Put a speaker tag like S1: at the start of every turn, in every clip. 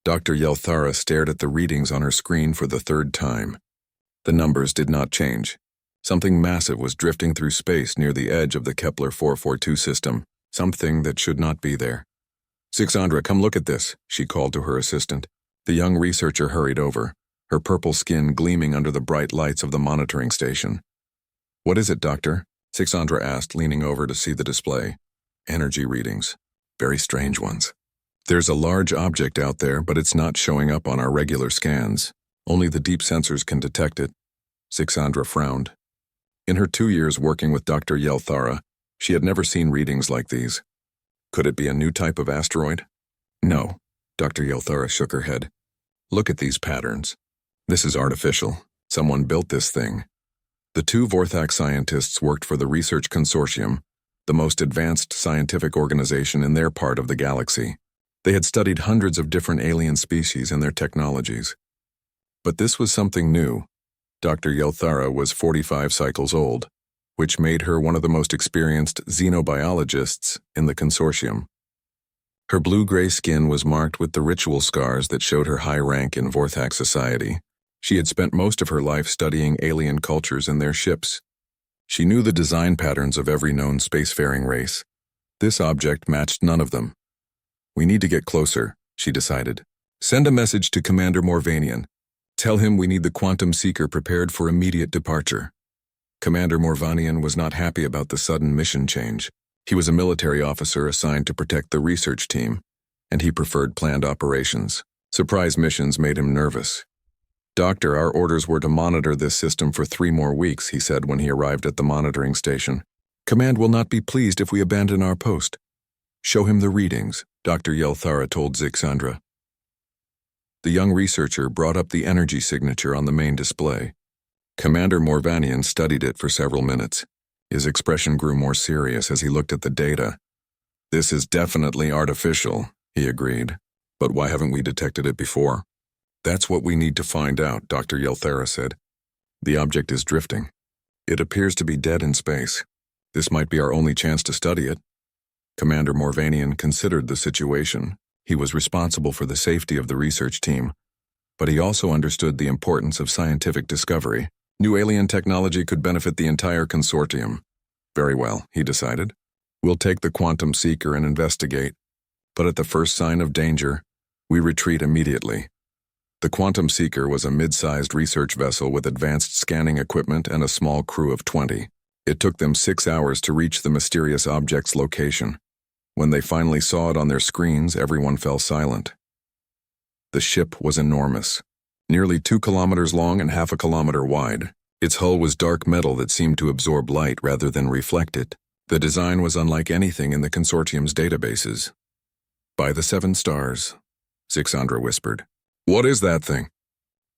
S1: Dr. Yelthara stared at the readings on her screen for the third time. The numbers did not change. Something massive was drifting through space near the edge of the Kepler 442 system, something that should not be there. "Zixandra, come look at this," she called to her assistant. The young researcher hurried over, her purple skin gleaming under the bright lights of the monitoring station. "What is it, Doctor?" Zixandra asked, leaning over to see the display. "Energy readings. Very strange ones. There's a large object out there, but it's not showing up on our regular scans. Only the deep sensors can detect it." Zixandra frowned. In her 2 years working with Dr. Yelthara, she had never seen readings like these. Could it be a new type of asteroid? No. Dr. Yelthara shook her head. "Look at these patterns. This is artificial. Someone built this thing." The two Vorthak scientists worked for the Research Consortium, the most advanced scientific organization in their part of the galaxy. They had studied hundreds of different alien species and their technologies. But this was something new. Dr. Yelthara was 45 cycles old, which made her one of the most experienced xenobiologists in the consortium. Her blue-gray skin was marked with the ritual scars that showed her high rank in Vorthak society. She had spent most of her life studying alien cultures and their ships. She knew the design patterns of every known spacefaring race. This object matched none of them. "We need to get closer," she decided. "Send a message to Commander Morvanian. Tell him we need the Quantum Seeker prepared for immediate departure." Commander Morvanian was not happy about the sudden mission change. He was a military officer assigned to protect the research team, and he preferred planned operations. Surprise missions made him nervous. "Doctor, our orders were to monitor this system for 3 more weeks," he said when he arrived at the monitoring station. "Command will not be pleased if we abandon our post." "Show him the readings," Dr. Yelthara told Zixandra. The young researcher brought up the energy signature on the main display. Commander Morvanian studied it for several minutes. His expression grew more serious as he looked at the data. "This is definitely artificial," he agreed. "But why haven't we detected it before?" "That's what we need to find out," Dr. Yelthara said. "The object is drifting. It appears to be dead in space. This might be our only chance to study it." Commander Morvanian considered the situation. He was responsible for the safety of the research team, but he also understood the importance of scientific discovery. New alien technology could benefit the entire consortium. "Very well," he decided. "We'll take the Quantum Seeker and investigate, but at the first sign of danger, we retreat immediately." The Quantum Seeker was a mid-sized research vessel with advanced scanning equipment and a small crew of 20. It took them 6 hours to reach the mysterious object's location. When they finally saw it on their screens, everyone fell silent. The ship was enormous, nearly 2 kilometers long and half a kilometer wide. Its hull was dark metal that seemed to absorb light rather than reflect it. The design was unlike anything in the consortium's databases. "By the 7 stars," Zixandra whispered. "What is that thing?"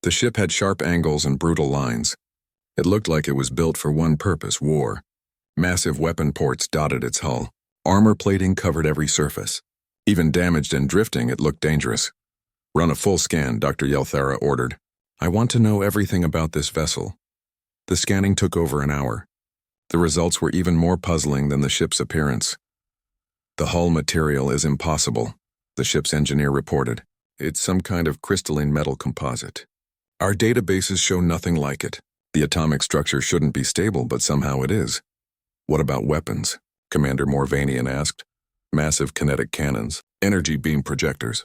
S1: The ship had sharp angles and brutal lines. It looked like it was built for one purpose: war. Massive weapon ports dotted its hull. Armor plating covered every surface. Even damaged and drifting, it looked dangerous. "Run a full scan," Dr. Yelthara ordered. "I want to know everything about this vessel." The scanning took over an hour. The results were even more puzzling than the ship's appearance. "The hull material is impossible," the ship's engineer reported. "It's some kind of crystalline metal composite. Our databases show nothing like it. The atomic structure shouldn't be stable, but somehow it is." "What about weapons?" Commander Morvanian asked. "Massive kinetic cannons, energy beam projectors.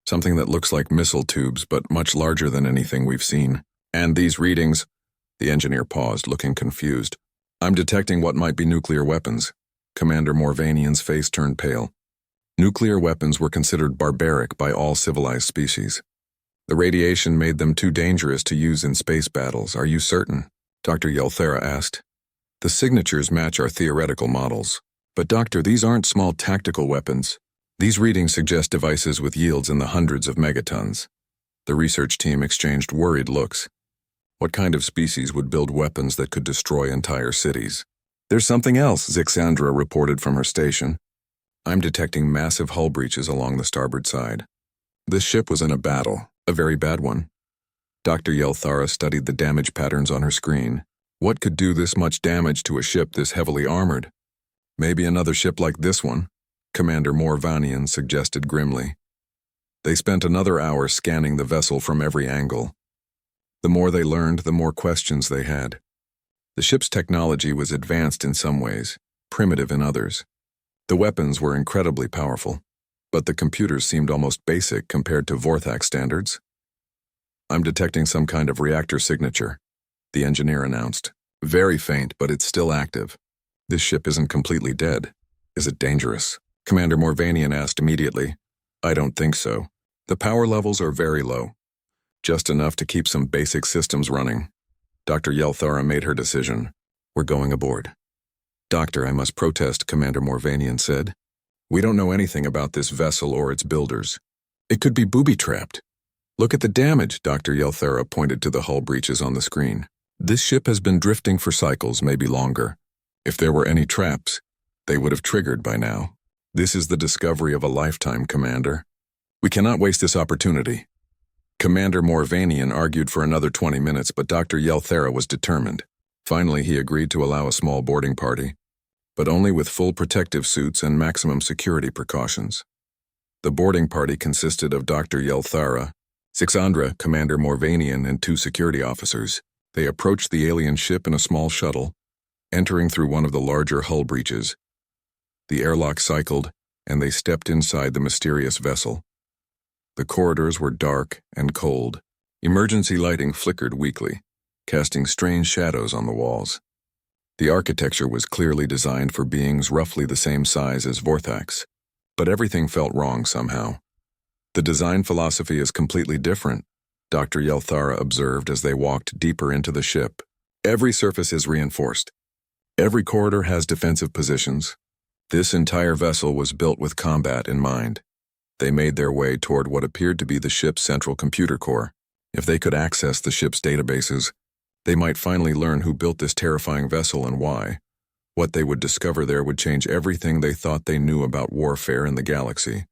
S1: Something that looks like missile tubes, but much larger than anything we've seen. And these readings—" The engineer paused, looking confused. "I'm detecting what might be nuclear weapons." Commander Morvanian's face turned pale. Nuclear weapons were considered barbaric by all civilized species. The radiation made them too dangerous to use in space battles. "Are you certain?" Dr. Yelthara asked. "The signatures match our theoretical models. But doctor, these aren't small tactical weapons. These readings suggest devices with yields in the hundreds of megatons." The research team exchanged worried looks. What kind of species would build weapons that could destroy entire cities? "There's something else," Zixandra reported from her station. "I'm detecting massive hull breaches along the starboard side. This ship was in a battle, a very bad one." Dr. Yelthara studied the damage patterns on her screen. What could do this much damage to a ship this heavily armored? "Maybe another ship like this one," Commander Morvanian suggested grimly. They spent another hour scanning the vessel from every angle. The more they learned, the more questions they had. The ship's technology was advanced in some ways, primitive in others. The weapons were incredibly powerful, but the computers seemed almost basic compared to Vorthak standards. "I'm detecting some kind of reactor signature," the engineer announced. "Very faint, but it's still active. This ship isn't completely dead. Is it dangerous?" Commander Morvanian asked immediately. "I don't think so. The power levels are very low. Just enough to keep some basic systems running." Dr. Yelthara made her decision. "We're going aboard." "Doctor, I must protest," Commander Morvanian said. "We don't know anything about this vessel or its builders. It could be booby-trapped. Look at the damage," Dr. Yelthara pointed to the hull breaches on the screen. "This ship has been drifting for cycles, maybe longer. If there were any traps, they would have triggered by now. This is the discovery of a lifetime, Commander. We cannot waste this opportunity." Commander Morvanian argued for another 20 minutes, but Dr. Yelthara was determined. Finally, he agreed to allow a small boarding party, but only with full protective suits and maximum security precautions. The boarding party consisted of Dr. Yelthara, Sixandra, Commander Morvanian, and 2 security officers. They approached the alien ship in a small shuttle, entering through one of the larger hull breaches. The airlock cycled, and they stepped inside the mysterious vessel. The corridors were dark and cold. Emergency lighting flickered weakly, casting strange shadows on the walls. The architecture was clearly designed for beings roughly the same size as Vorthak's, but everything felt wrong somehow. "The design philosophy is completely different," Dr. Yelthara observed as they walked deeper into the ship. "Every surface is reinforced. Every corridor has defensive positions. This entire vessel was built with combat in mind." They made their way toward what appeared to be the ship's central computer core. If they could access the ship's databases, they might finally learn who built this terrifying vessel and why. What they would discover there would change everything they thought they knew about warfare in the galaxy.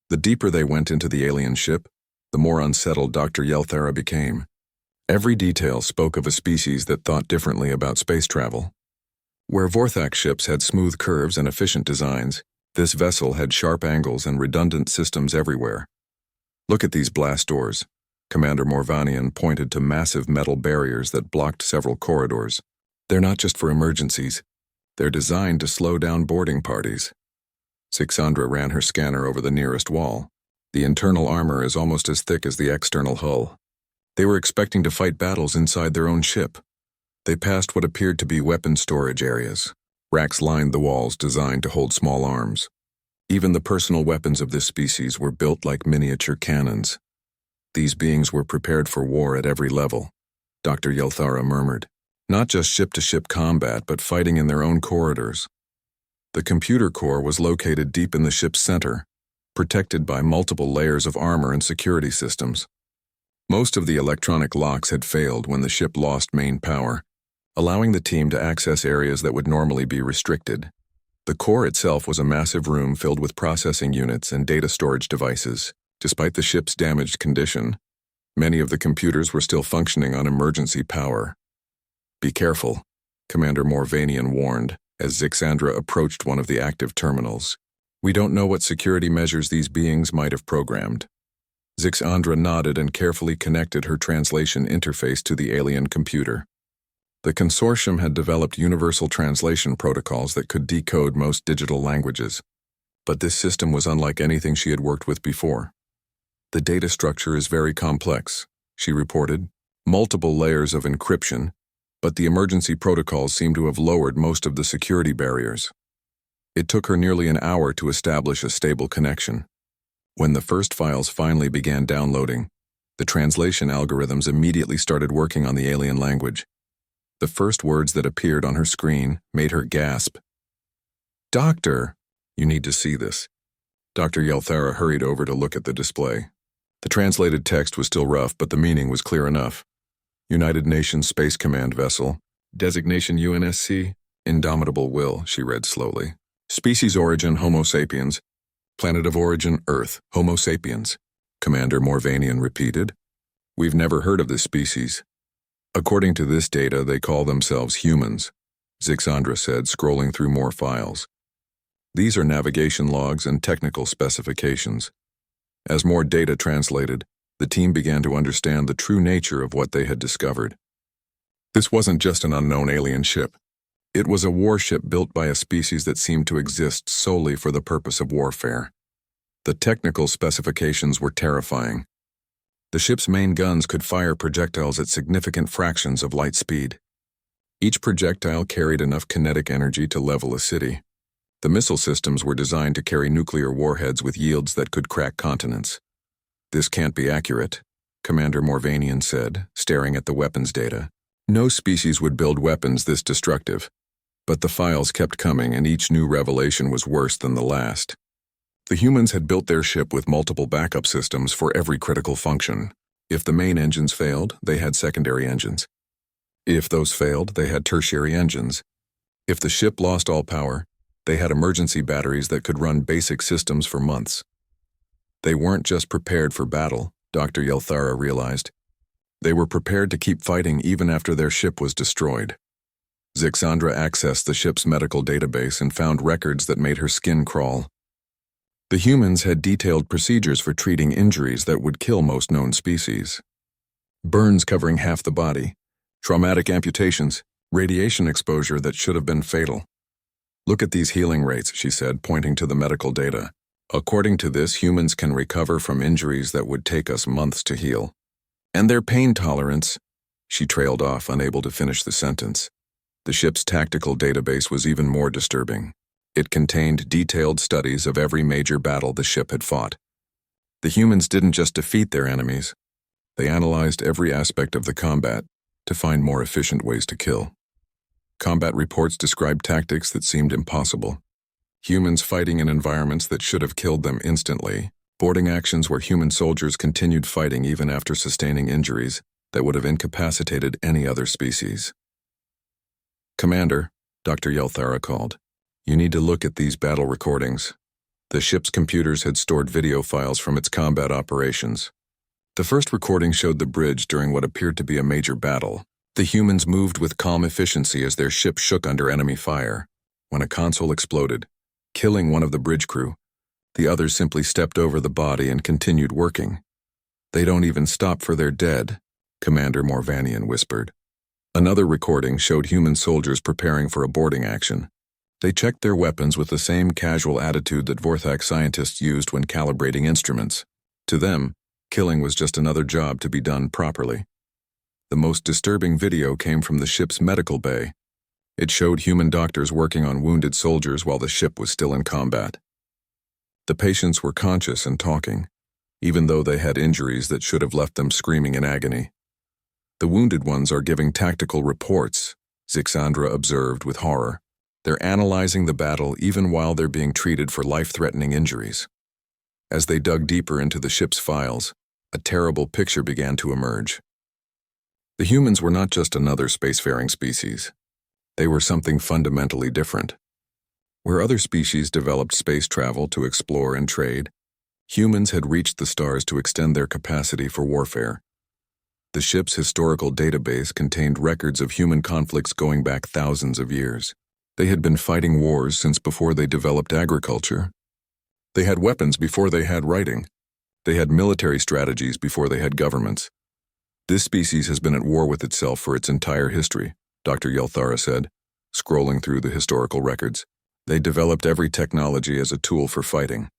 S1: The deeper they went into the alien ship, the more unsettled Dr. Yelthara became. Every detail spoke of a species that thought differently about space travel. Where Vorthak ships had smooth curves and efficient designs, this vessel had sharp angles and redundant systems everywhere. "Look at these blast doors." Commander Morvanian pointed to massive metal barriers that blocked several corridors. "They're not just for emergencies. They're designed to slow down boarding parties." Sixandra ran her scanner over the nearest wall. The internal armor is almost as thick as the external hull. They were expecting to fight battles inside their own ship. They passed what appeared to be weapon storage areas. Racks lined the walls designed to hold small arms. Even the personal weapons of this species were built like miniature cannons. These beings were prepared for war at every level, Dr. Yelthara murmured. Not just ship-to-ship combat, but fighting in their own corridors. The computer core was located deep in the ship's center, protected by multiple layers of armor and security systems. Most of the electronic locks had failed when the ship lost main power, allowing the team to access areas that would normally be restricted. The core itself was a massive room filled with processing units and data storage devices. Despite the ship's damaged condition, many of the computers were still functioning on emergency power. "Be careful," Commander Morvanian warned as Zixandra approached one of the active terminals. "We don't know what security measures these beings might have programmed." Zixandra nodded and carefully connected her translation interface to the alien computer. The consortium had developed universal translation protocols that could decode most digital languages, but this system was unlike anything she had worked with before. "The data structure is very complex," she reported. "Multiple layers of encryption, but the emergency protocols seem to have lowered most of the security barriers." It took her nearly an hour to establish a stable connection. When the first files finally began downloading, the translation algorithms immediately started working on the alien language. The first words that appeared on her screen made her gasp. "Doctor, you need to see this." Dr. Yelthara hurried over to look at the display. The translated text was still rough, but the meaning was clear enough. "United Nations Space Command Vessel. Designation UNSC. Indomitable Will," she read slowly. "Species origin Homo sapiens. Planet of origin Earth, Homo sapiens." Commander Morvanian repeated. "We've never heard of this species. According to this data, they call themselves humans," Zixandra said, scrolling through more files. "These are navigation logs and technical specifications. As more data translated, the team began to understand the true nature of what they had discovered. This wasn't just an unknown alien ship. It was a warship built by a species that seemed to exist solely for the purpose of warfare. The technical specifications were terrifying. The ship's main guns could fire projectiles at significant fractions of light speed. Each projectile carried enough kinetic energy to level a city. The missile systems were designed to carry nuclear warheads with yields that could crack continents. "This can't be accurate," Commander Morvanian said, staring at the weapons data. No species would build weapons this destructive. But the files kept coming, and each new revelation was worse than the last. The humans had built their ship with multiple backup systems for every critical function. If the main engines failed, they had secondary engines. If those failed, they had tertiary engines. If the ship lost all power, they had emergency batteries that could run basic systems for months. They weren't just prepared for battle, Dr. Yelthara realized. They were prepared to keep fighting even after their ship was destroyed. Zixandra accessed the ship's medical database and found records that made her skin crawl. The humans had detailed procedures for treating injuries that would kill most known species. Burns covering half the body, traumatic amputations, radiation exposure that should have been fatal. "Look at these healing rates," she said, pointing to the medical data. "According to this, humans can recover from injuries that would take us months to heal. And their pain tolerance," she trailed off, unable to finish the sentence. The ship's tactical database was even more disturbing. It contained detailed studies of every major battle the ship had fought. The humans didn't just defeat their enemies. They analyzed every aspect of the combat to find more efficient ways to kill. Combat reports described tactics that seemed impossible. Humans fighting in environments that should have killed them instantly, boarding actions where human soldiers continued fighting even after sustaining injuries that would have incapacitated any other species. "Commander," Dr. Yelthara called, "you need to look at these battle recordings." The ship's computers had stored video files from its combat operations. The first recording showed the bridge during what appeared to be a major battle. The humans moved with calm efficiency as their ship shook under enemy fire. When a console exploded, killing one of the bridge crew, the others simply stepped over the body and continued working. "They don't even stop for their dead," Commander Morvanian whispered. Another recording showed human soldiers preparing for a boarding action. They checked their weapons with the same casual attitude that Vorthak scientists used when calibrating instruments. To them, killing was just another job to be done properly. The most disturbing video came from the ship's medical bay. It showed human doctors working on wounded soldiers while the ship was still in combat. The patients were conscious and talking, even though they had injuries that should have left them screaming in agony. "The wounded ones are giving tactical reports," Zixandra observed with horror. "They're analyzing the battle even while they're being treated for life-threatening injuries." As they dug deeper into the ship's files, a terrible picture began to emerge. The humans were not just another spacefaring species. They were something fundamentally different. Where other species developed space travel to explore and trade, humans had reached the stars to extend their capacity for warfare. The ship's historical database contained records of human conflicts going back thousands of years. They had been fighting wars since before they developed agriculture. They had weapons before they had writing. They had military strategies before they had governments. "This species has been at war with itself for its entire history," Dr. Yelthara said, scrolling through the historical records. "They developed every technology as a tool for fighting.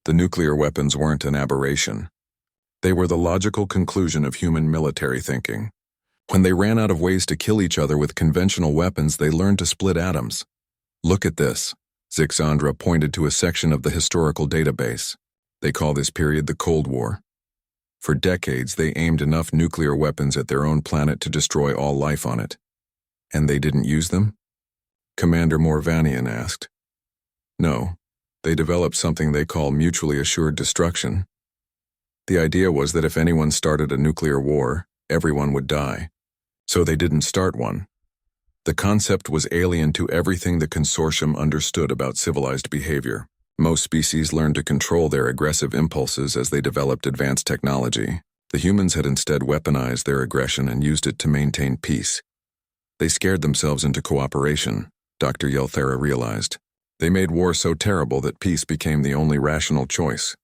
S1: The nuclear weapons weren't an aberration. They were the logical conclusion of human military thinking. When they ran out of ways to kill each other with conventional weapons, they learned to split atoms. Look at this." Zixandra pointed to a section of the historical database. "They call this period the Cold War. For decades, they aimed enough nuclear weapons at their own planet to destroy all life on it. And they didn't use them?" Commander Morvanian asked. "No, they developed something they call mutually assured destruction. The idea was that if anyone started a nuclear war, everyone would die. So they didn't start one. The concept was alien to everything the consortium understood about civilized behavior. Most species learned to control their aggressive impulses as they developed advanced technology. The humans had instead weaponized their aggression and used it to maintain peace. They scared themselves into cooperation," Dr. Yelthara realized. "They made war so terrible that peace became the only rational choice.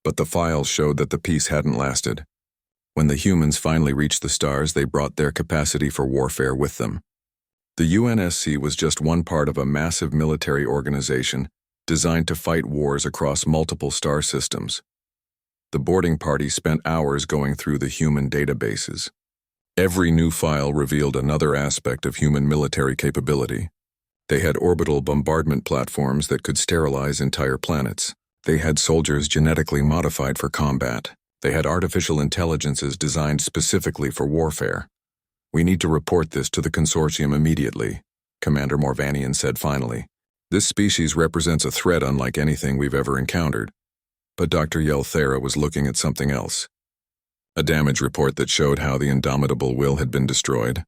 S1: but the files showed that the peace hadn't lasted. When the humans finally reached the stars, they brought their capacity for warfare with them. The UNSC was just one part of a massive military organization designed to fight wars across multiple star systems. The boarding party spent hours going through the human databases. Every new file revealed another aspect of human military capability. They had orbital bombardment platforms that could sterilize entire planets. They had soldiers genetically modified for combat. They had artificial intelligences designed specifically for warfare. "We need to report this to the consortium immediately," Commander Morvanian said finally. "This species represents a threat unlike anything we've ever encountered." But Dr. Yelthera was looking at something else. A damage report that showed how the indomitable will had been destroyed.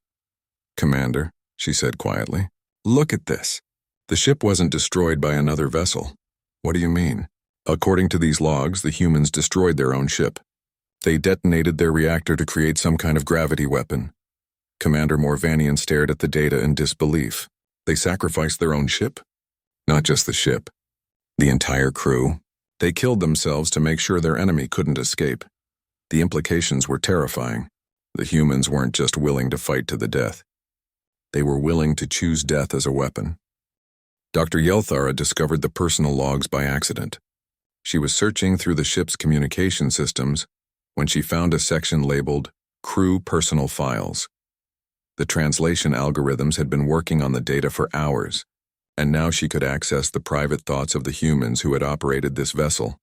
S1: "Commander," she said quietly, "look at this. The ship wasn't destroyed by another vessel." "What do you mean?" "According to these logs, the humans destroyed their own ship. They detonated their reactor to create some kind of gravity weapon." Commander Morvanian stared at the data in disbelief. "They sacrificed their own ship?" "Not just the ship. The entire crew. They killed themselves to make sure their enemy couldn't escape. The implications were terrifying. The humans weren't just willing to fight to the death. They were willing to choose death as a weapon." Dr. Yelthara discovered the personal logs by accident. She was searching through the ship's communication systems when she found a section labeled Crew Personal Files. The translation algorithms had been working on the data for hours, and now she could access the private thoughts of the humans who had operated this vessel.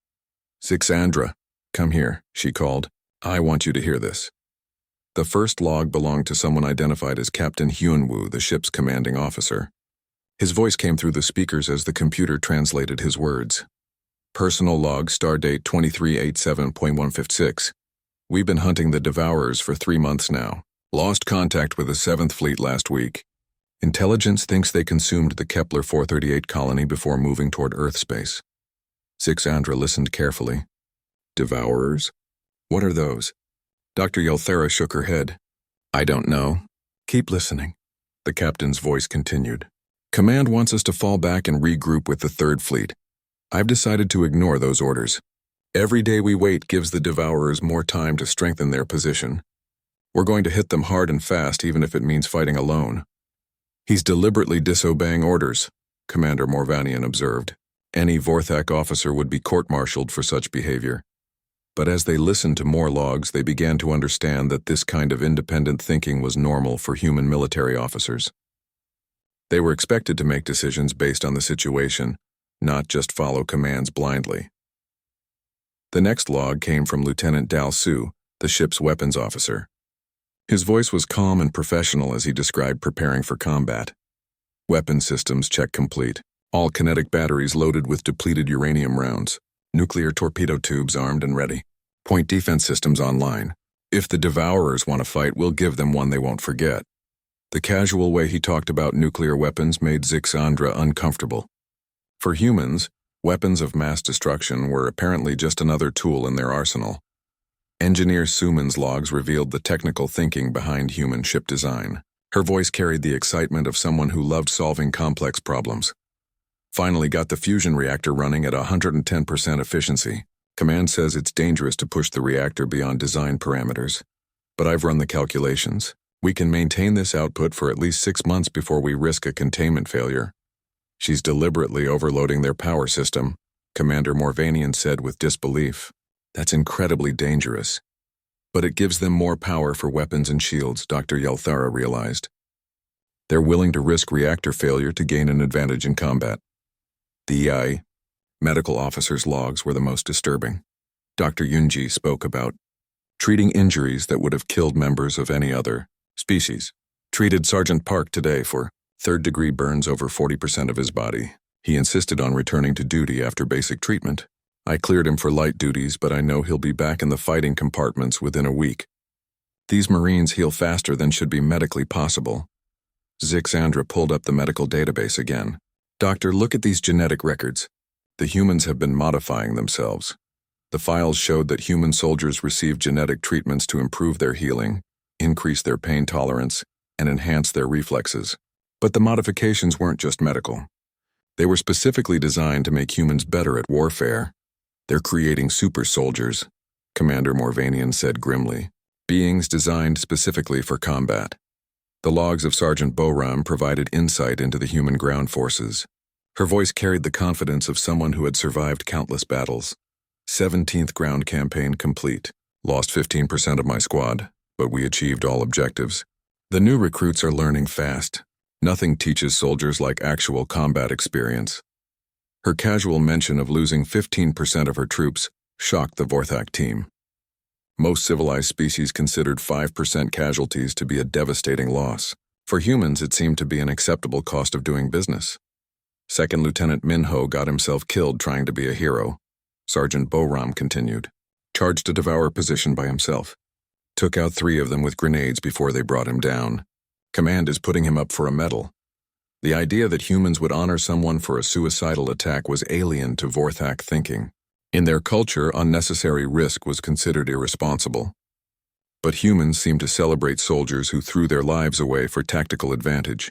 S1: "Zixandra, come here," she called. "I want you to hear this." The first log belonged to someone identified as Captain Hyunwoo, the ship's commanding officer. His voice came through the speakers as the computer translated his words. "Personal log, stardate 2387.156. We've been hunting the Devourers for 3 months now. Lost contact with the 7th Fleet last week. Intelligence thinks they consumed the Kepler 438 colony before moving toward Earth space." Zixandra listened carefully. "Devourers? What are those?" Dr. Yelthera shook her head. "I don't know. Keep listening." The captain's voice continued. "Command wants us to fall back and regroup with the 3rd Fleet. I've decided to ignore those orders. Every day we wait gives the Devourers more time to strengthen their position. We're going to hit them hard and fast, even if it means fighting alone." "He's deliberately disobeying orders," Commander Morvanian observed. "Any Vorthak officer would be court-martialed for such behavior." But as they listened to more logs, they began to understand that this kind of independent thinking was normal for human military officers. They were expected to make decisions based on the situation, not just follow commands blindly. The next log came from Lieutenant Dal Su, the ship's weapons officer. His voice was calm and professional as he described preparing for combat. "Weapon systems check complete. All kinetic batteries loaded with depleted uranium rounds. Nuclear torpedo tubes armed and ready. Point defense systems online. If the Devourers want to fight, we'll give them one they won't forget." The casual way he talked about nuclear weapons made Zixandra uncomfortable. For humans, weapons of mass destruction were apparently just another tool in their arsenal. Engineer Suman's logs revealed the technical thinking behind human ship design. Her voice carried the excitement of someone who loved solving complex problems. "Finally got the fusion reactor running at 110% efficiency. Command says it's dangerous to push the reactor beyond design parameters. But I've run the calculations. We can maintain this output for at least 6 months before we risk a containment failure." "She's deliberately overloading their power system," Commander Morvanian said with disbelief. "That's incredibly dangerous." "But it gives them more power for weapons and shields," Dr. Yelthara realized. "They're willing to risk reactor failure to gain an advantage in combat." The medical officer's logs were the most disturbing. Dr. Yunji spoke about treating injuries that would have killed members of any other species. "Treated Sergeant Park today for 3rd-degree burns over 40% of his body. He insisted on returning to duty after basic treatment. I cleared him for light duties, but I know he'll be back in the fighting compartments within a week. These Marines heal faster than should be medically possible." Zixandra pulled up the medical database again. "Doctor, look at these genetic records. The humans have been modifying themselves. The files showed that human soldiers received genetic treatments to improve their healing, increase their pain tolerance, and enhance their reflexes. But the modifications weren't just medical. They were specifically designed to make humans better at warfare. They're creating super soldiers, Commander Morvanian said grimly, beings designed specifically for combat. The logs of Sergeant Boram provided insight into the human ground forces. Her voice carried the confidence of someone who had survived countless battles. 17th ground campaign complete. Lost 15% of my squad, but we achieved all objectives. The new recruits are learning fast. Nothing teaches soldiers like actual combat experience. Her casual mention of losing 15% of her troops shocked the Vorthak team. Most civilized species considered 5% casualties to be a devastating loss. For humans, it seemed to be an acceptable cost of doing business. Second Lieutenant Minho got himself killed trying to be a hero. Sergeant Boram continued. Charged a Devourer position by himself. Took out 3 of them with grenades before they brought him down. Command is putting him up for a medal. The idea that humans would honor someone for a suicidal attack was alien to Vorthak thinking. In their culture, unnecessary risk was considered irresponsible. But humans seemed to celebrate soldiers who threw their lives away for tactical advantage.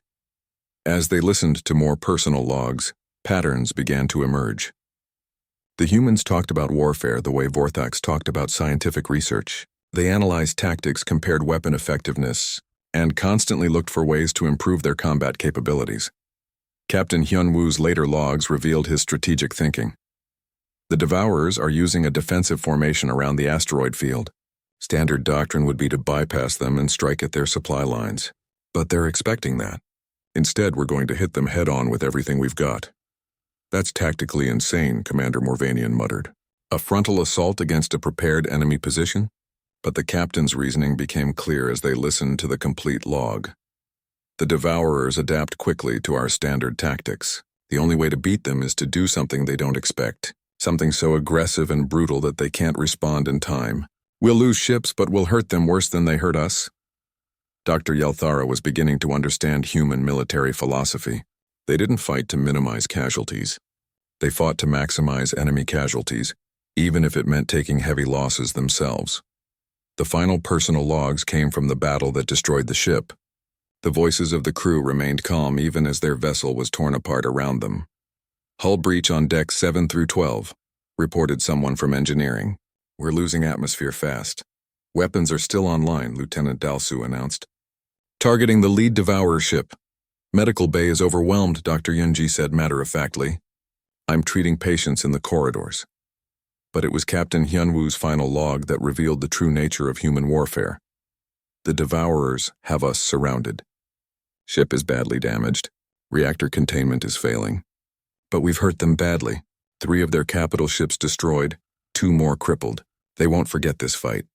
S1: As they listened to more personal logs, patterns began to emerge. The humans talked about warfare the way Vorthaks talked about scientific research. They analyzed tactics, compared weapon effectiveness, and constantly looked for ways to improve their combat capabilities. Captain Hyun-woo's later logs revealed his strategic thinking. The Devourers are using a defensive formation around the asteroid field. Standard doctrine would be to bypass them and strike at their supply lines. But they're expecting that. Instead, we're going to hit them head-on with everything we've got. That's tactically insane, Commander Morvanian muttered. A frontal assault against a prepared enemy position? But the captain's reasoning became clear as they listened to the complete log. The Devourers adapt quickly to our standard tactics. The only way to beat them is to do something they don't expect. Something so aggressive and brutal that they can't respond in time. We'll lose ships, but we'll hurt them worse than they hurt us. Dr. Yelthara was beginning to understand human military philosophy. They didn't fight to minimize casualties. They fought to maximize enemy casualties, even if it meant taking heavy losses themselves. The final personal logs came from the battle that destroyed the ship. The voices of the crew remained calm even as their vessel was torn apart around them. Hull breach on decks 7 through 12, reported someone from engineering. We're losing atmosphere fast. Weapons are still online, Lieutenant Dalsu announced. Targeting the lead Devourer ship. Medical bay is overwhelmed, Dr. Yunji said matter-of-factly. I'm treating patients in the corridors. But it was Captain Hyun-woo's final log that revealed the true nature of human warfare. The Devourers have us surrounded. Ship is badly damaged. Reactor containment is failing. But we've hurt them badly. 3 of their capital ships destroyed, 2 more crippled. They won't forget this fight.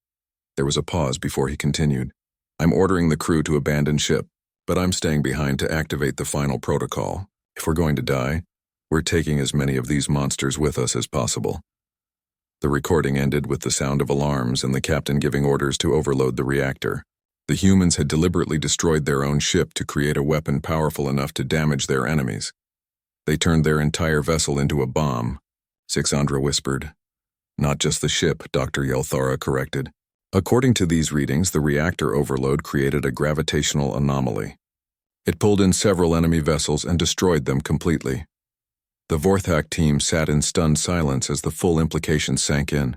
S1: There was a pause before he continued. I'm ordering the crew to abandon ship, but I'm staying behind to activate the final protocol. If we're going to die, we're taking as many of these monsters with us as possible. The recording ended with the sound of alarms and the captain giving orders to overload the reactor. The humans had deliberately destroyed their own ship to create a weapon powerful enough to damage their enemies. They turned their entire vessel into a bomb, Sixandra whispered. Not just the ship, Dr. Yelthara corrected. According to these readings, the reactor overload created a gravitational anomaly. It pulled in several enemy vessels and destroyed them completely. The Vorthak team sat in stunned silence as the full implications sank in.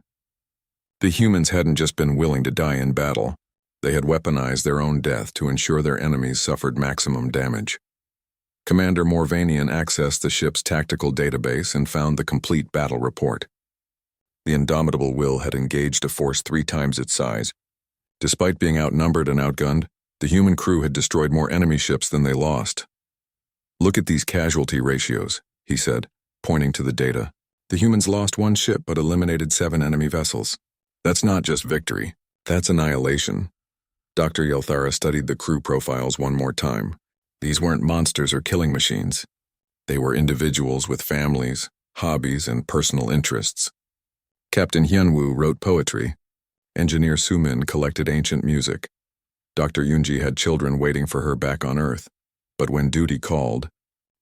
S1: The humans hadn't just been willing to die in battle. They had weaponized their own death to ensure their enemies suffered maximum damage. Commander Morvanian accessed the ship's tactical database and found the complete battle report. The indomitable will had engaged a force 3 times its size. Despite being outnumbered and outgunned, the human crew had destroyed more enemy ships than they lost. Look at these casualty ratios, he said, pointing to the data. The humans lost 1 ship but eliminated 7 enemy vessels. That's not just victory, that's annihilation. Dr. Yelthara studied the crew profiles one more time. These weren't monsters or killing machines. They were individuals with families, hobbies, and personal interests. Captain Hyun-woo wrote poetry. Engineer Sumin collected ancient music. Dr. Yunji had children waiting for her back on Earth. But when duty called,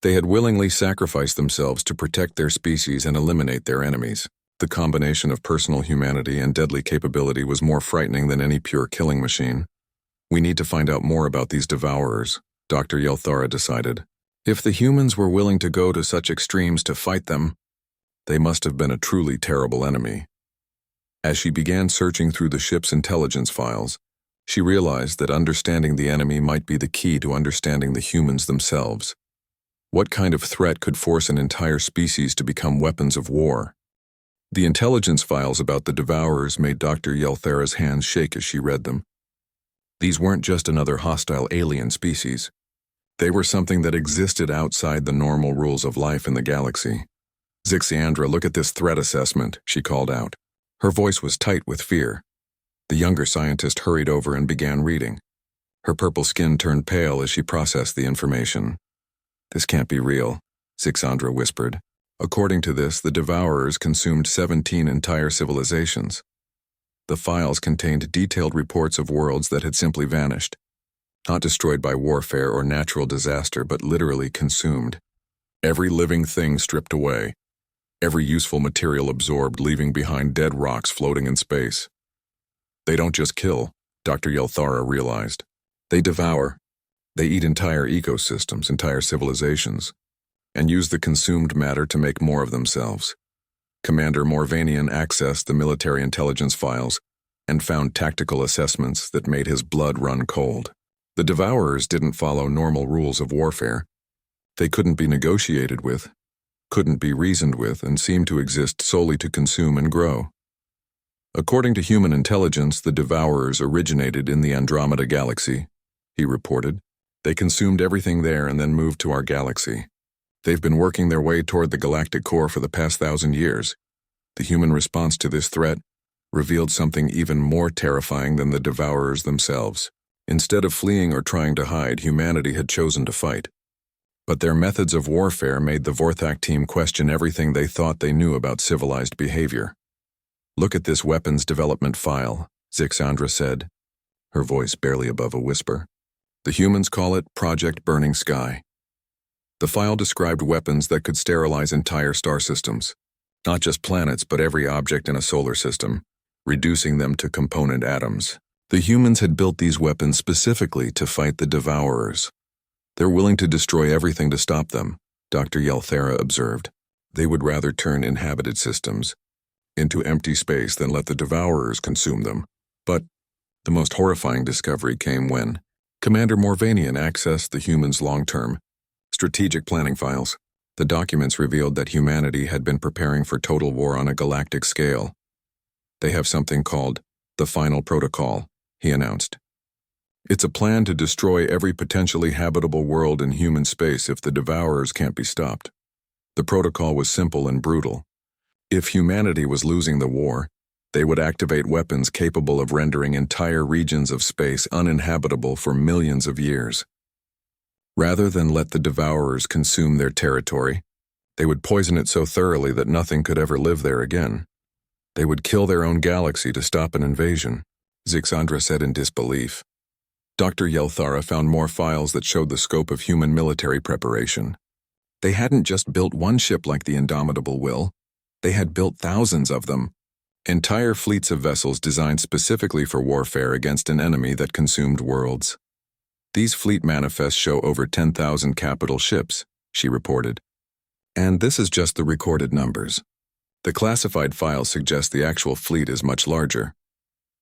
S1: they had willingly sacrificed themselves to protect their species and eliminate their enemies. The combination of personal humanity and deadly capability was more frightening than any pure killing machine. We need to find out more about these Devourers, Dr. Yelthara decided. If the humans were willing to go to such extremes to fight them, They must have been a truly terrible enemy. As she began searching through the ship's intelligence files, she realized that understanding the enemy might be the key to understanding the humans themselves. What kind of threat could force an entire species to become weapons of war? The intelligence files about the Devourers made Dr. Yelthara's hands shake as she read them. These weren't just another hostile alien species. They were something that existed outside the normal rules of life in the galaxy. "Zixiandra, look at this threat assessment," she called out. Her voice was tight with fear. The younger scientist hurried over and began reading. Her purple skin turned pale as she processed the information. "This can't be real," Zixiandra whispered. According to this, the Devourers consumed 17 entire civilizations. The files contained detailed reports of worlds that had simply vanished. Not destroyed by warfare or natural disaster, but literally consumed. Every living thing stripped away. Every useful material absorbed, leaving behind dead rocks floating in space. They don't just kill, Dr. Yelthara realized. They devour. They eat entire ecosystems, entire civilizations, and use the consumed matter to make more of themselves. Commander Morvanian accessed the military intelligence files and found tactical assessments that made his blood run cold. The Devourers didn't follow normal rules of warfare. They couldn't be negotiated with, couldn't be reasoned with, and seemed to exist solely to consume and grow. According to human intelligence, the Devourers originated in the Andromeda Galaxy, he reported. They consumed everything there and then moved to our galaxy. They've been working their way toward the galactic core for the past 1,000 years. The human response to this threat revealed something even more terrifying than the Devourers themselves. Instead of fleeing or trying to hide, humanity had chosen to fight. But their methods of warfare made the Vorthak team question everything they thought they knew about civilized behavior. "Look at this weapons development file," Zixiandra said, her voice barely above a whisper. "The humans call it Project Burning Sky." The file described weapons that could sterilize entire star systems, not just planets but every object in a solar system, reducing them to component atoms. The humans had built these weapons specifically to fight the Devourers. "They're willing to destroy everything to stop them," Dr. Yelthara observed. "They would rather turn inhabited systems into empty space than let the Devourers consume them." But the most horrifying discovery came when Commander Morvanian accessed the humans' long-term strategic planning files. The documents revealed that humanity had been preparing for total war on a galactic scale. "They have something called the Final Protocol," he announced. "It's a plan to destroy every potentially habitable world in human space if the Devourers can't be stopped." The protocol was simple and brutal. If humanity was losing the war, they would activate weapons capable of rendering entire regions of space uninhabitable for millions of years. Rather than let the Devourers consume their territory, they would poison it so thoroughly that nothing could ever live there again. They would kill their own galaxy to stop an invasion, Zixiandra said in disbelief. Dr. Yelthara found more files that showed the scope of human military preparation. They hadn't just built one ship like the Indomitable Will. They had built thousands of them. Entire fleets of vessels designed specifically for warfare against an enemy that consumed worlds. "These fleet manifests show over 10,000 capital ships," she reported. "And this is just the recorded numbers. The classified files suggest the actual fleet is much larger."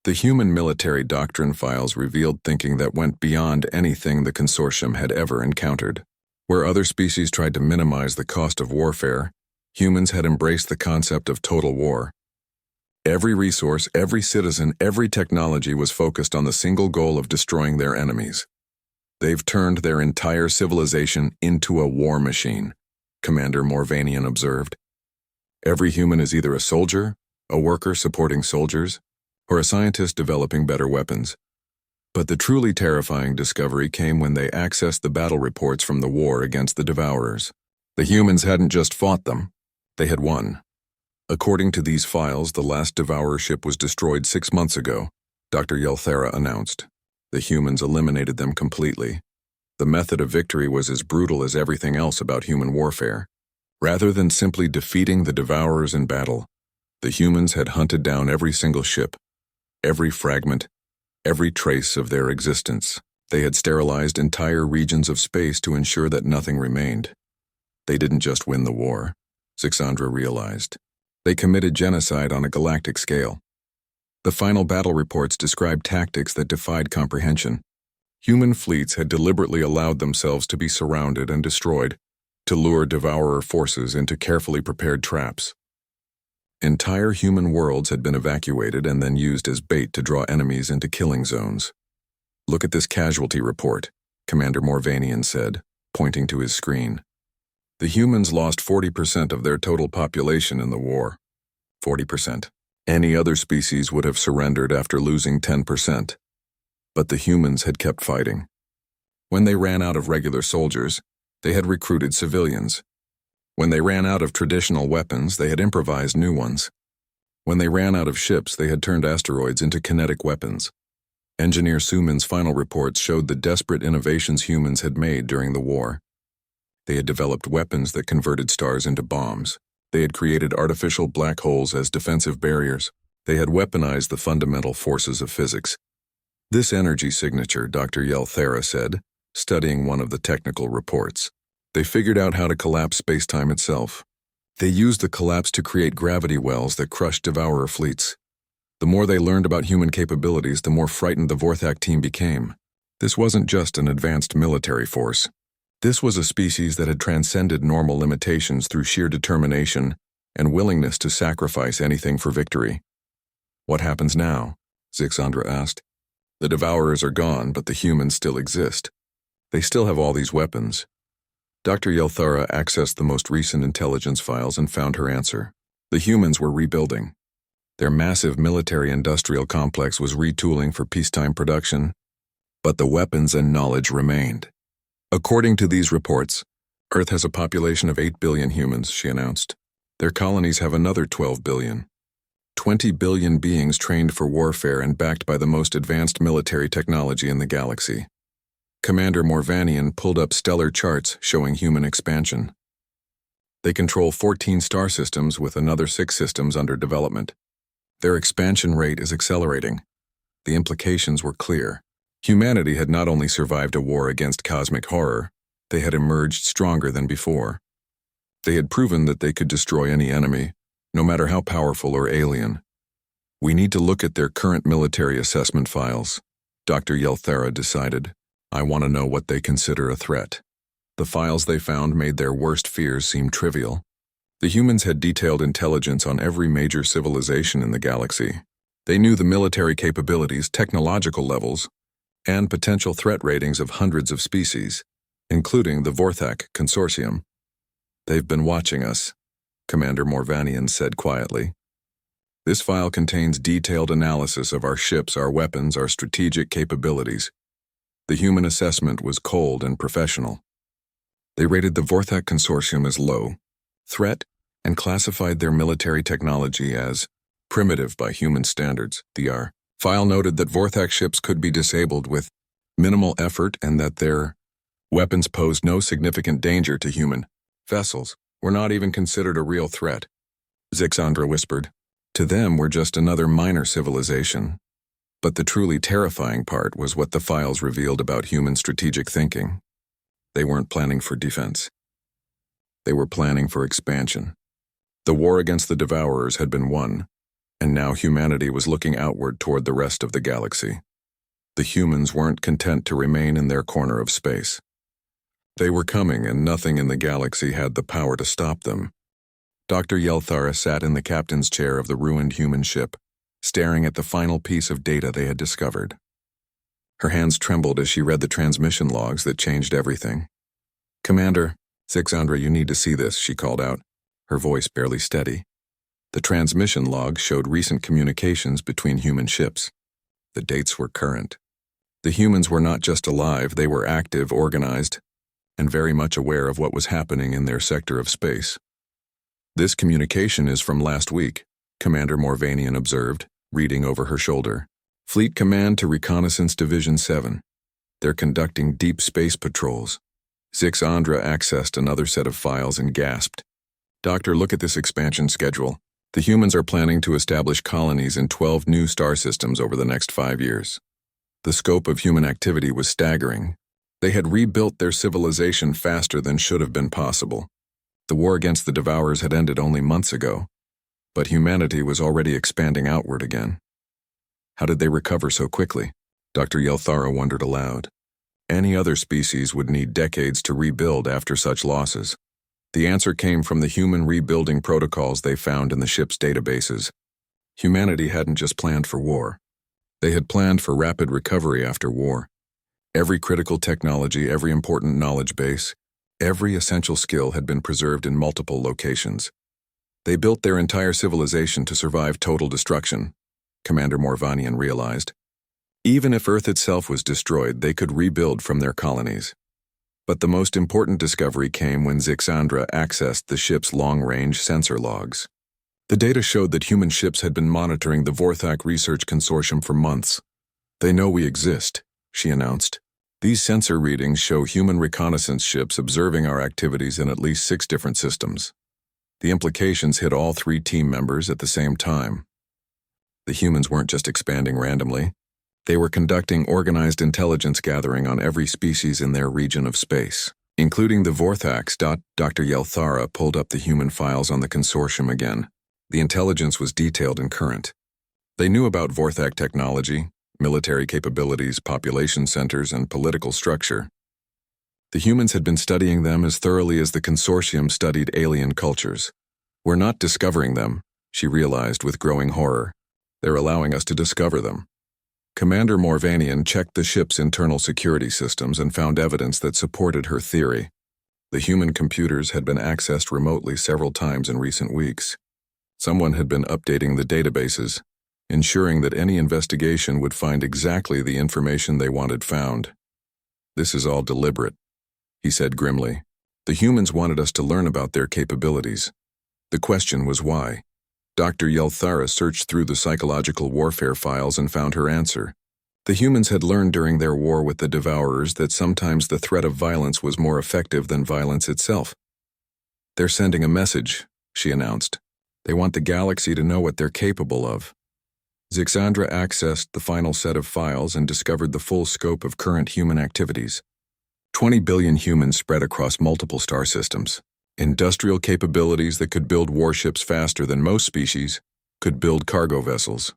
S1: The human military doctrine files revealed thinking that went beyond anything the consortium had ever encountered. Where other species tried to minimize the cost of warfare, humans had embraced the concept of total war. Every resource, every citizen, every technology was focused on the single goal of destroying their enemies. "They've turned their entire civilization into a war machine," Commander Morvanian observed. "Every human is either a soldier, a worker supporting soldiers, or a scientist developing better weapons." But the truly terrifying discovery came when they accessed the battle reports from the war against the Devourers. The humans hadn't just fought them, they had won. According to these files, the last Devourer ship was destroyed 6 months ago, Dr. Yelthara announced. The humans eliminated them completely. The method of victory was as brutal as everything else about human warfare. Rather than simply defeating the Devourers in battle, the humans had hunted down every single ship, every fragment, every trace of their existence. They had sterilized entire regions of space to ensure that nothing remained. They didn't just win the war. Zixandra realized. They committed genocide on a galactic scale. The final battle reports described tactics that defied comprehension. Human fleets had deliberately allowed themselves to be surrounded and destroyed, to lure devourer forces into carefully prepared traps. Entire human worlds had been evacuated and then used as bait to draw enemies into killing zones. "Look at this casualty report," Commander Morvanian said, pointing to his screen. "The humans lost 40% of their total population in the war. 40%. Any other species would have surrendered after losing 10%. But the humans had kept fighting. When they ran out of regular soldiers, they had recruited civilians. When they ran out of traditional weapons, they had improvised new ones. When they ran out of ships, they had turned asteroids into kinetic weapons. Engineer Suman's final reports showed the desperate innovations humans had made during the war. They had developed weapons that converted stars into bombs. They had created artificial black holes as defensive barriers. They had weaponized the fundamental forces of physics. This energy signature, Dr. Yelthera said, studying one of the technical reports. They figured out how to collapse spacetime itself. They used the collapse to create gravity wells that crushed devourer fleets. The more they learned about human capabilities, the more frightened the Vorthak team became. This wasn't just an advanced military force. This was a species that had transcended normal limitations through sheer determination and willingness to sacrifice anything for victory. "What happens now?" Zixandra asked. "The devourers are gone, but the humans still exist. They still have all these weapons." Dr. Yelthara accessed the most recent intelligence files and found her answer. The humans were rebuilding. Their massive military-industrial complex was retooling for peacetime production, but the weapons and knowledge remained. "According to these reports, Earth has a population of 8 billion humans," she announced. "Their colonies have another 12 billion. 20 billion beings trained for warfare and backed by the most advanced military technology in the galaxy." Commander Morvanian pulled up stellar charts showing human expansion. "They control 14 star systems with another 6 systems under development. Their expansion rate is accelerating." The implications were clear. Humanity had not only survived a war against cosmic horror, they had emerged stronger than before. They had proven that they could destroy any enemy, no matter how powerful or alien. "We need to look at their current military assessment files," Dr. Yelthera decided. "I want to know what they consider a threat." The files they found made their worst fears seem trivial. The humans had detailed intelligence on every major civilization in the galaxy. They knew the military capabilities, technological levels, and potential threat ratings of hundreds of species, including the Vorthak Consortium. "They've been watching us," Commander Morvanian said quietly. "This file contains detailed analysis of our ships, our weapons, our strategic capabilities." The human assessment was cold and professional. They rated the Vorthak Consortium as low threat and classified their military technology as primitive by human standards. The file noted that Vorthak ships could be disabled with minimal effort and that their weapons posed no significant danger to human vessels. "Were not even considered a real threat," Zixandra whispered. "To them, we're just another minor civilization." But the truly terrifying part was what the files revealed about human strategic thinking. They weren't planning for defense. They were planning for expansion. The war against the Devourers had been won, and now humanity was looking outward toward the rest of the galaxy. The humans weren't content to remain in their corner of space. They were coming, and nothing in the galaxy had the power to stop them. Dr. Yelthara sat in the captain's chair of the ruined human ship, staring at the final piece of data they had discovered. Her hands trembled as she read the transmission logs that changed everything. "Commander, Zixandra, you need to see this," she called out, her voice barely steady. The transmission logs showed recent communications between human ships. The dates were current. The humans were not just alive, they were active, organized, and very much aware of what was happening in their sector of space. "This communication is from last week," Commander Morvanian observed, reading over her shoulder. "Fleet Command to Reconnaissance Division 7. They're conducting deep space patrols." Zixandra accessed another set of files and gasped. "Doctor, look at this expansion schedule. The humans are planning to establish colonies in 12 new star systems over the next 5 years." The scope of human activity was staggering. They had rebuilt their civilization faster than should have been possible. The war against the Devourers had ended only months ago, but humanity was already expanding outward again. How did they recover so quickly? Dr. Yelthara wondered aloud. Any other species would need decades to rebuild after such losses. The answer came from the human rebuilding protocols they found in the ship's databases. Humanity hadn't just planned for war. They had planned for rapid recovery after war. Every critical technology, every important knowledge base, every essential skill had been preserved in multiple locations. They built their entire civilization to survive total destruction, Commander Morvanian realized. Even if Earth itself was destroyed, they could rebuild from their colonies. But the most important discovery came when Zixandra accessed the ship's long-range sensor logs. The data showed that human ships had been monitoring the Vorthak Research Consortium for months. "They know we exist," she announced. "These sensor readings show human reconnaissance ships observing our activities in at least 6 different systems." The implications hit all 3 team members at the same time. The humans weren't just expanding randomly. They were conducting organized intelligence gathering on every species in their region of space, including the Vorthaks. Dr. Yelthara pulled up the human files on the consortium again. The intelligence was detailed and current. They knew about Vorthak technology, military capabilities, population centers, and political structure. The humans had been studying them as thoroughly as the consortium studied alien cultures. "We're not discovering them," she realized with growing horror. "They're allowing us to discover them." Commander Morvanian checked the ship's internal security systems and found evidence that supported her theory. The human computers had been accessed remotely several times in recent weeks. Someone had been updating the databases, ensuring that any investigation would find exactly the information they wanted found. "This is all deliberate," he said grimly. "The humans wanted us to learn about their capabilities. The question was why." Dr. Yelthara searched through the psychological warfare files and found her answer. The humans had learned during their war with the Devourers that sometimes the threat of violence was more effective than violence itself. "They're sending a message," she announced. "They want the galaxy to know what they're capable of." Zixandra accessed the final set of files and discovered the full scope of current human activities. 20 billion humans spread across multiple star systems. Industrial capabilities that could build warships faster than most species, could build cargo vessels.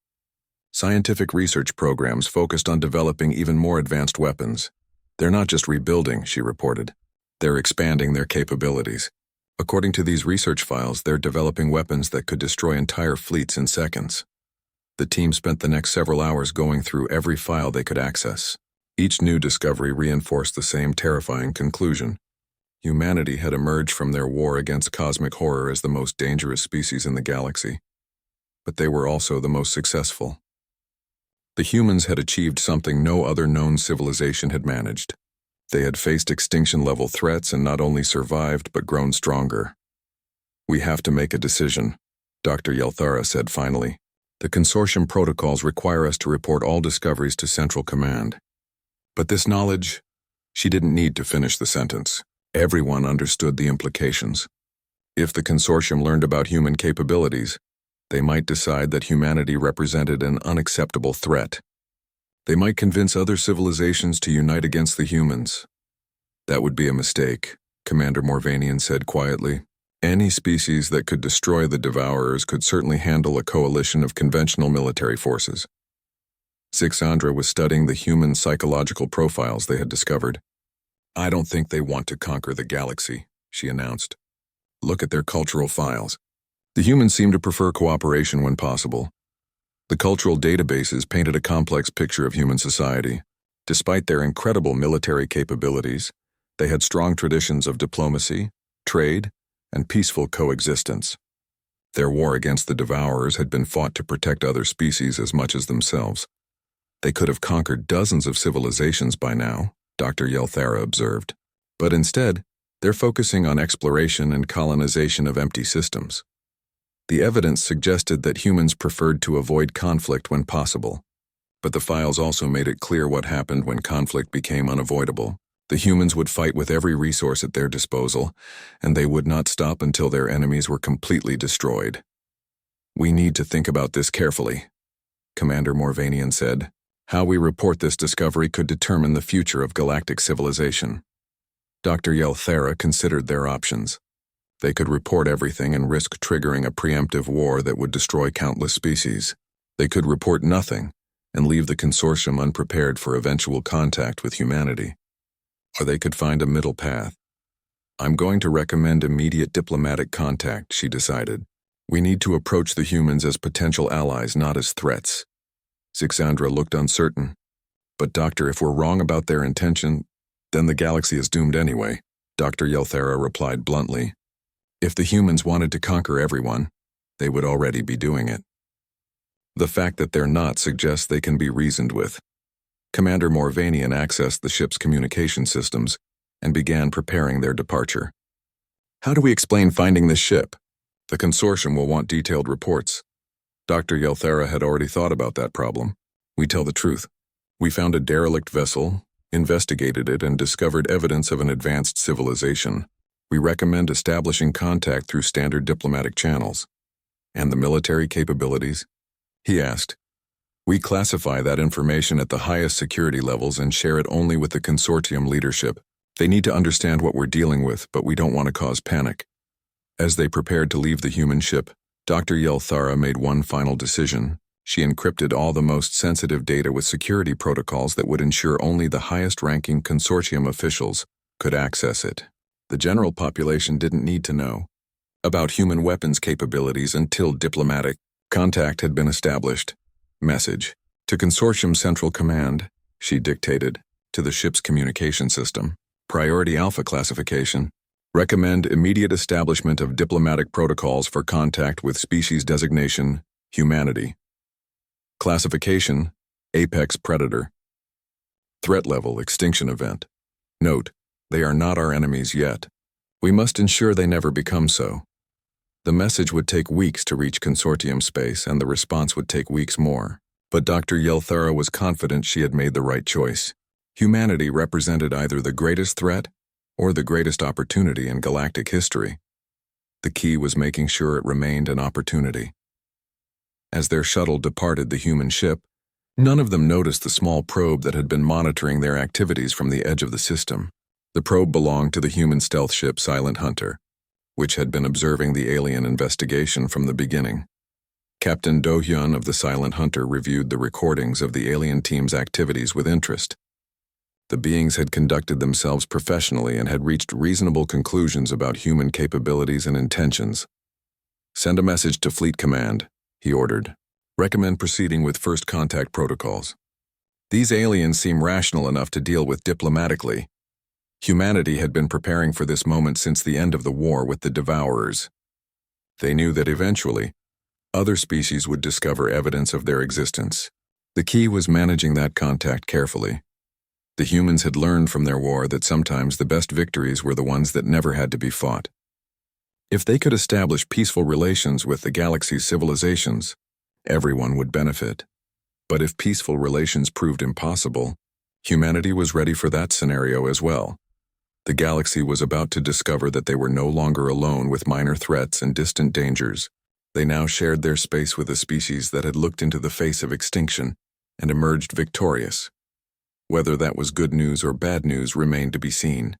S1: Scientific research programs focused on developing even more advanced weapons. "They're not just rebuilding," she reported. "They're expanding their capabilities. According to these research files, they're developing weapons that could destroy entire fleets in seconds." The team spent the next several hours going through every file they could access. Each new discovery reinforced the same terrifying conclusion. Humanity had emerged from their war against cosmic horror as the most dangerous species in the galaxy. But they were also the most successful. The humans had achieved something no other known civilization had managed. They had faced extinction-level threats and not only survived but grown stronger. "We have to make a decision," Dr. Yelthara said finally. "The consortium protocols require us to report all discoveries to Central Command. But this knowledge..." She didn't need to finish the sentence. Everyone understood the implications. If the consortium learned about human capabilities, they might decide that humanity represented an unacceptable threat. They might convince other civilizations to unite against the humans. "That would be a mistake," Commander Morvanian said quietly. "Any species that could destroy the Devourers could certainly handle a coalition of conventional military forces." Zixandra was studying the human psychological profiles they had discovered. "I don't think they want to conquer the galaxy," she announced. "Look at their cultural files. The humans seem to prefer cooperation when possible. The cultural databases painted a complex picture of human society. Despite their incredible military capabilities, they had strong traditions of diplomacy, trade, and peaceful coexistence. Their war against the Devourers had been fought to protect other species as much as themselves. They could have conquered dozens of civilizations by now, Dr. Yelthara observed. But instead, they're focusing on exploration and colonization of empty systems. The evidence suggested that humans preferred to avoid conflict when possible. But the files also made it clear what happened when conflict became unavoidable. The humans would fight with every resource at their disposal, and they would not stop until their enemies were completely destroyed. "We need to think about this carefully," Commander Morvanian said. "How we report this discovery could determine the future of galactic civilization." Dr. Yelthara considered their options. They could report everything and risk triggering a preemptive war that would destroy countless species. They could report nothing and leave the consortium unprepared for eventual contact with humanity. Or they could find a middle path. I'm going to recommend immediate diplomatic contact, she decided. We need to approach the humans as potential allies, not as threats. Zixandra looked uncertain. But Doctor, if we're wrong about their intention, then the galaxy is doomed anyway, Dr. Yelthera replied bluntly. If the humans wanted to conquer everyone, they would already be doing it. The fact that they're not suggests they can be reasoned with. Commander Morvanian accessed the ship's communication systems and began preparing their departure. How do we explain finding this ship? The consortium will want detailed reports. Dr. Yelthera had already thought about that problem. We tell the truth. We found a derelict vessel, investigated it, and discovered evidence of an advanced civilization. We recommend establishing contact through standard diplomatic channels. And the military capabilities? He asked. We classify that information at the highest security levels and share it only with the consortium leadership. They need to understand what we're dealing with, but we don't want to cause panic. As they prepared to leave the human ship, Dr. Yelthara made one final decision. She encrypted all the most sensitive data with security protocols that would ensure only the highest-ranking consortium officials could access it. The general population didn't need to know about human weapons capabilities until diplomatic contact had been established. Message. To Consortium Central Command, she dictated, to the ship's communication system. Priority Alpha classification. Recommend immediate establishment of diplomatic protocols for contact with species designation, humanity. Classification, Apex Predator. Threat level, extinction event. Note, they are not our enemies yet. We must ensure they never become so. The message would take weeks to reach consortium space, and the response would take weeks more. But Dr. Yelthara was confident she had made the right choice. Humanity represented either the greatest threat or the greatest opportunity in galactic history. The key was making sure it remained an opportunity. As their shuttle departed the human ship, none of them noticed the small probe that had been monitoring their activities from the edge of the system. The probe belonged to the human stealth ship Silent Hunter, which had been observing the alien investigation from the beginning. Captain Do-hyun of the Silent Hunter reviewed the recordings of the alien team's activities with interest. The beings had conducted themselves professionally and had reached reasonable conclusions about human capabilities and intentions. Send a message to Fleet Command, he ordered. Recommend proceeding with first contact protocols. These aliens seem rational enough to deal with diplomatically. Humanity had been preparing for this moment since the end of the war with the Devourers. They knew that eventually, other species would discover evidence of their existence. The key was managing that contact carefully. The humans had learned from their war that sometimes the best victories were the ones that never had to be fought. If they could establish peaceful relations with the galaxy's civilizations, everyone would benefit. But if peaceful relations proved impossible, humanity was ready for that scenario as well. The galaxy was about to discover that they were no longer alone with minor threats and distant dangers. They now shared their space with a species that had looked into the face of extinction and emerged victorious. Whether that was good news or bad news remained to be seen.